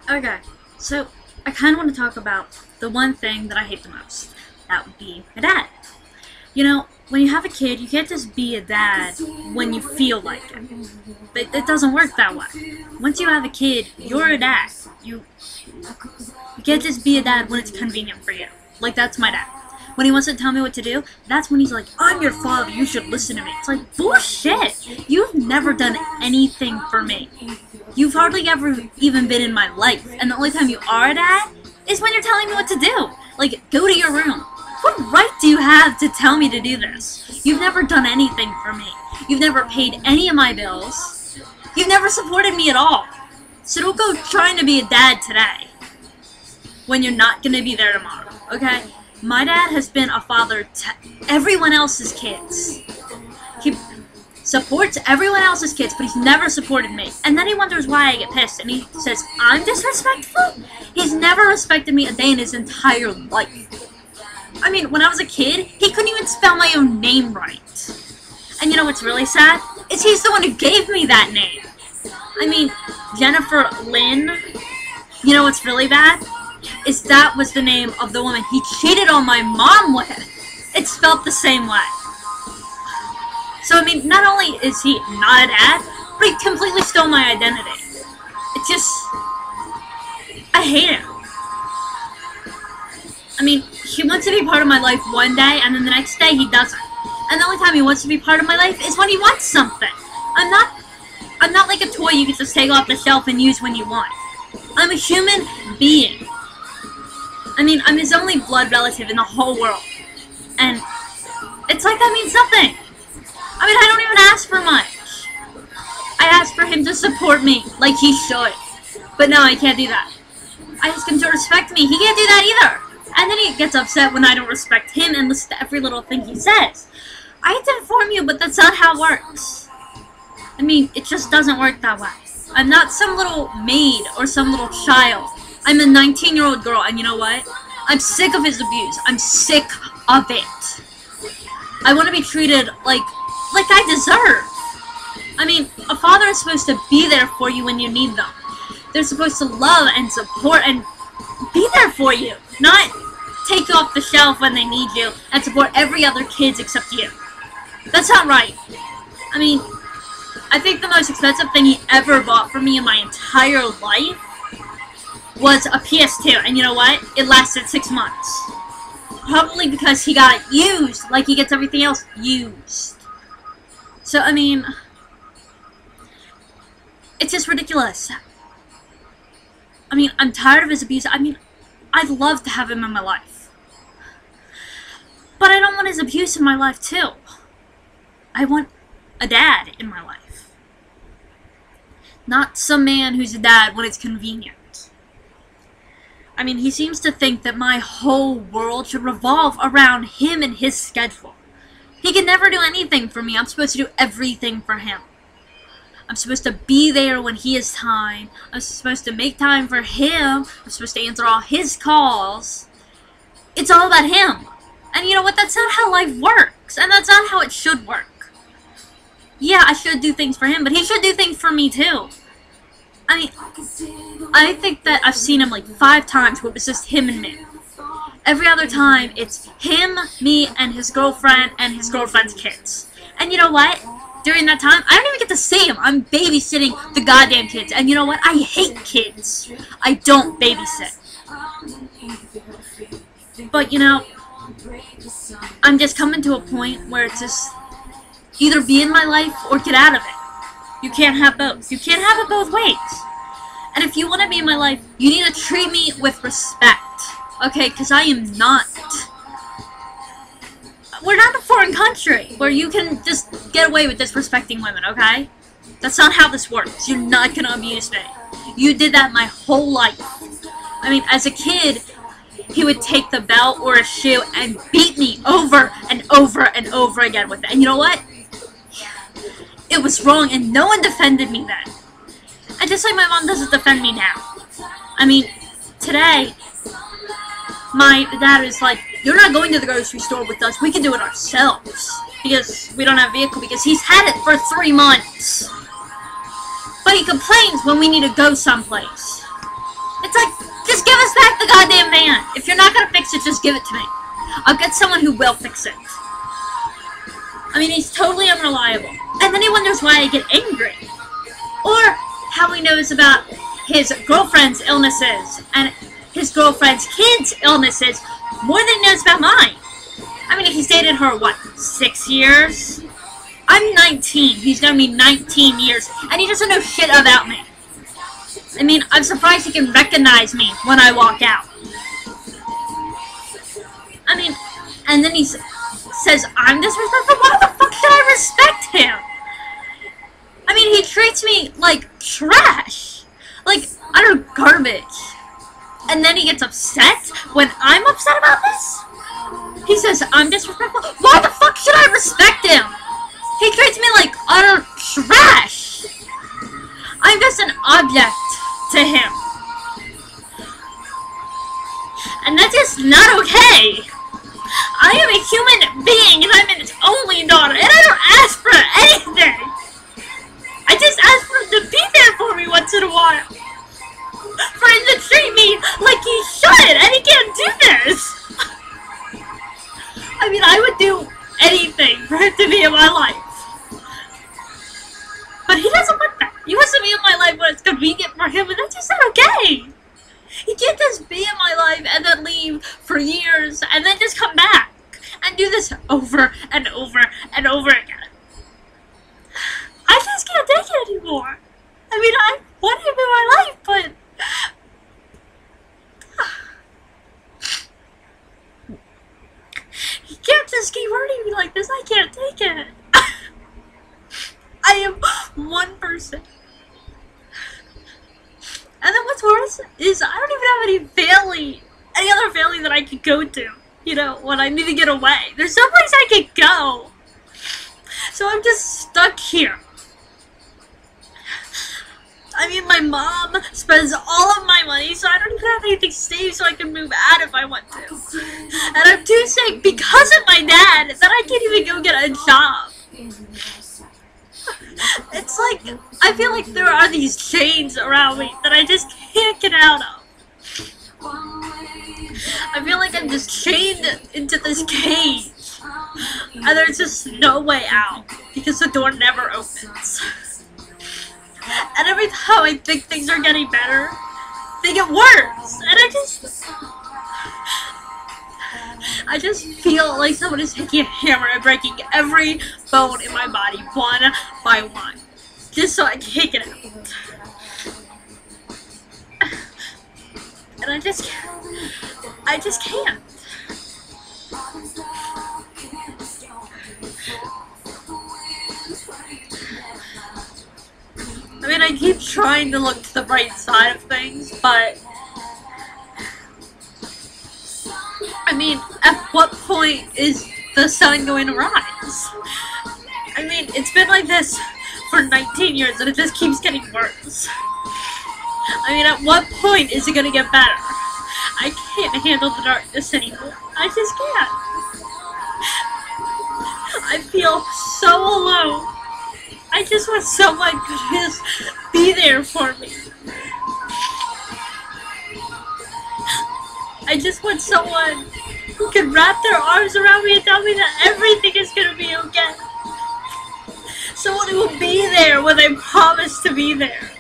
Okay, so I kind of want to talk about the one thing that I hate the most. That would be my dad. You know, when you have a kid, you can't just be a dad when you feel like it. But it doesn't work that way. Once you have a kid, you're a dad. You can't just be a dad when it's convenient for you. Like, that's my dad. When he wants to tell me what to do, that's when he's like, I'm your father, you should listen to me. It's like, bullshit! You've never done anything for me. You've hardly ever even been in my life, and the only time you are a dad is when you're telling me what to do. Like, go to your room. What right do you have to tell me to do this? You've never done anything for me. You've never paid any of my bills. You've never supported me at all. So don't go trying to be a dad today when you're not going to be there tomorrow, okay? My dad has been a father to everyone else's kids. He supports everyone else's kids, but he's never supported me. And then he wonders why I get pissed, and he says, I'm disrespectful? He's never respected me a day in his entire life. I mean, when I was a kid, he couldn't even spell my own name right. And you know what's really sad? Is he's the one who gave me that name. I mean, Jennifer Lynn, you know what's really bad? Is that was the name of the woman he cheated on my mom with. It's spelled the same way. So, I mean, not only is he not a dad, but he completely stole my identity. It just... I hate him. I mean, he wants to be part of my life one day, and then the next day he doesn't. And the only time he wants to be part of my life is when he wants something. I'm not like a toy you can just take off the shelf and use when you want. I'm a human being. I mean, I'm his only blood relative in the whole world. And it's like that means nothing. I mean, I don't even ask for much. I ask for him to support me like he should. But no, I can't do that. I ask him to respect me. He can't do that either. And then he gets upset when I don't respect him and listen to every little thing he says. I hate to inform you, but that's not how it works. I mean, it just doesn't work that way. I'm not some little maid or some little child. I'm a 19-year-old girl, and you know what? I'm sick of his abuse. I'm sick of it. I want to be treated like I deserve. I mean, a father is supposed to be there for you when you need them. They're supposed to love and support and be there for you, not take you off the shelf when they need you and support every other kid except you. That's not right. I mean, I think the most expensive thing he ever bought for me in my entire life was a PS2, and you know what? It lasted 6 months. Probably because he got it used, like he gets everything else used. So, I mean, it's just ridiculous. I mean, I'm tired of his abuse. I mean, I'd love to have him in my life. But I don't want his abuse in my life, too. I want a dad in my life. Not some man who's a dad when it's convenient. I mean, he seems to think that my whole world should revolve around him and his schedule. He can never do anything for me. I'm supposed to do everything for him. I'm supposed to be there when he has time. I'm supposed to make time for him. I'm supposed to answer all his calls. It's all about him. And you know what? That's not how life works. And that's not how it should work. Yeah, I should do things for him, but he should do things for me too. I mean, I think that I've seen him like 5 times where it was just him and me. Every other time, it's him, me, and his girlfriend, and his girlfriend's kids. And you know what? During that time, I don't even get to see him. I'm babysitting the goddamn kids. And you know what? I hate kids. I don't babysit. But, you know, I'm just coming to a point where it's just either be in my life or get out of it. You can't have both. You can't have it both ways. And if you want to be in my life, you need to treat me with respect. Okay? Because I am not. We're not a foreign country where you can just get away with disrespecting women, okay? That's not how this works. You're not going to abuse me. You did that my whole life. I mean, as a kid, he would take the belt or a shoe and beat me over and over and over again with it. And you know what? It was wrong, and no one defended me then. And just like my mom doesn't defend me now. I mean, today, my dad is like, you're not going to the grocery store with us, we can do it ourselves. Because we don't have a vehicle, because he's had it for 3 months. But he complains when we need to go someplace. It's like, just give us back the goddamn van. If you're not gonna fix it, just give it to me. I'll get someone who will fix it. I mean, he's totally unreliable. And then he wonders why I get angry. Or how he knows about his girlfriend's illnesses and his girlfriend's kids' illnesses more than he knows about mine. I mean, he's dated her, what, 6 years? I'm 19. He's gonna be 19 years. And he doesn't know shit about me. I mean, I'm surprised he can recognize me when I walk out. I mean, and then he says I'm disrespectful? Why the fuck should I respect him? I mean, he treats me like trash. Like, utter garbage. And then he gets upset when I'm upset about this? He says I'm disrespectful? Why the fuck should I respect him? He treats me like utter trash. I'm just an object to him. And that's just not okay. I am a human being and I'm his only daughter and I don't ask for anything. I just ask for him to be there for me once in a while. For him to treat me like he should and he can't do this. I mean, I would do anything for him to be in my life. But he doesn't want that. He wants to be in my life when it's convenient for him, and that's just not okay. He can't just be in my life and then leave for years and then just come back and do this over and over and over again. I just can't take it anymore. I mean, I want him in my life, but he can't just keep hurting me like this. I can't take it. I am one person. And then what's worse is I don't even have any other family that I could go to, you know, when I need to get away. There's no place I could go. So I'm just stuck here. I mean, my mom spends all of my money, so I don't even have anything saved so I can move out if I want to. And I'm too sick because of my dad that I can't even go get a job. It's like, I feel like there are these chains around me that I just can't get out of. I feel like I'm just chained into this cage. And there's just no way out, because the door never opens. And every time I think things are getting better, they get worse. And I just feel like someone is taking a hammer and breaking every bone in my body one by one, just so I can't get out. And I just can't. I mean, I keep trying to look to the bright side of things, but I mean, at what point is the sun going to rise? I mean, it's been like this for 19 years and it just keeps getting worse. I mean, at what point is it going to get better? I can't handle the darkness anymore. I just can't. I feel so alone. I just want someone to just be there for me. I just want someone who can wrap their arms around me and tell me that everything is going to be okay. Someone who will be there when I promise to be there.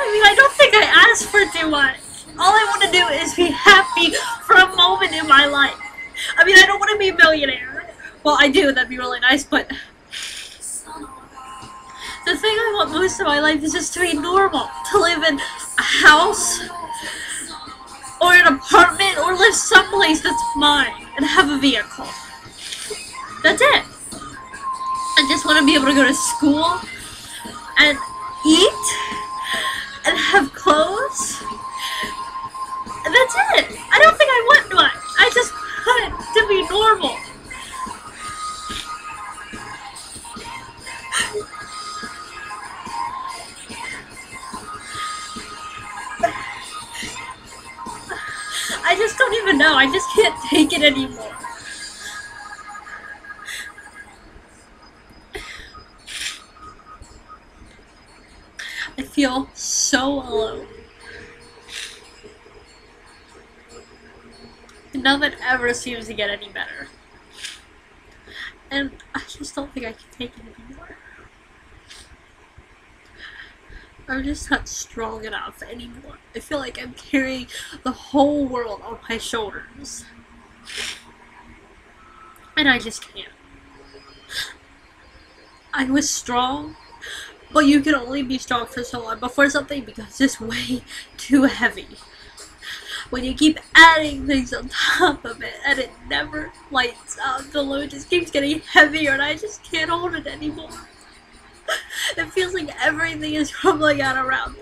I mean, I don't think I asked for too much. All I want to do is be happy for a moment in my life. I mean, I don't want to be a millionaire. Well, I do, that'd be really nice, but the thing I want most of my life is just to be normal. To live in a house, or an apartment, or live someplace that's mine, and have a vehicle. That's it. I just want to be able to go to school, and eat, and have clothes. And that's it. I don't think I want much. I just want to be normal. I just don't even know. I just can't take it anymore. feel so alone. And nothing ever seems to get any better. And I just don't think I can take it anymore. I'm just not strong enough anymore. I feel like I'm carrying the whole world on my shoulders. And I just can't. I was strong, but you can only be strong for so long before something becomes just way too heavy. When you keep adding things on top of it and it never lights up, the load just keeps getting heavier and I just can't hold it anymore. It feels like everything is crumbling out around me.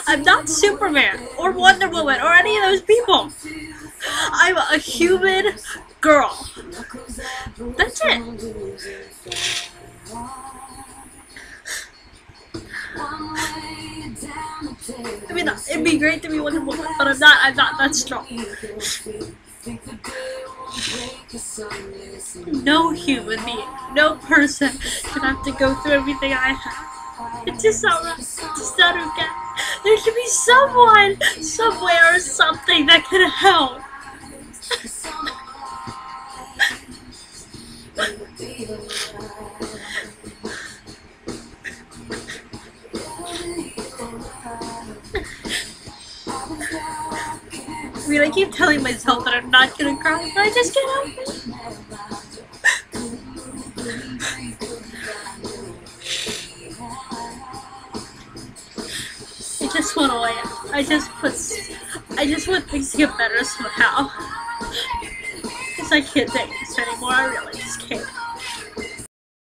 I'm not Superman or Wonder Woman or any of those people. I'm a human girl. That's it. I mean, it'd be great to be Wonder Woman, but I'm not that strong. No human being, no person should have to go through everything I have. It's just not right. It's just not okay. There should be someone, somewhere, or something that can help. I mean, I keep telling myself that I'm not gonna cry, but I just can't help it. I just want to laugh. I just want things to get better somehow. Because I can't take this anymore, I really just can't.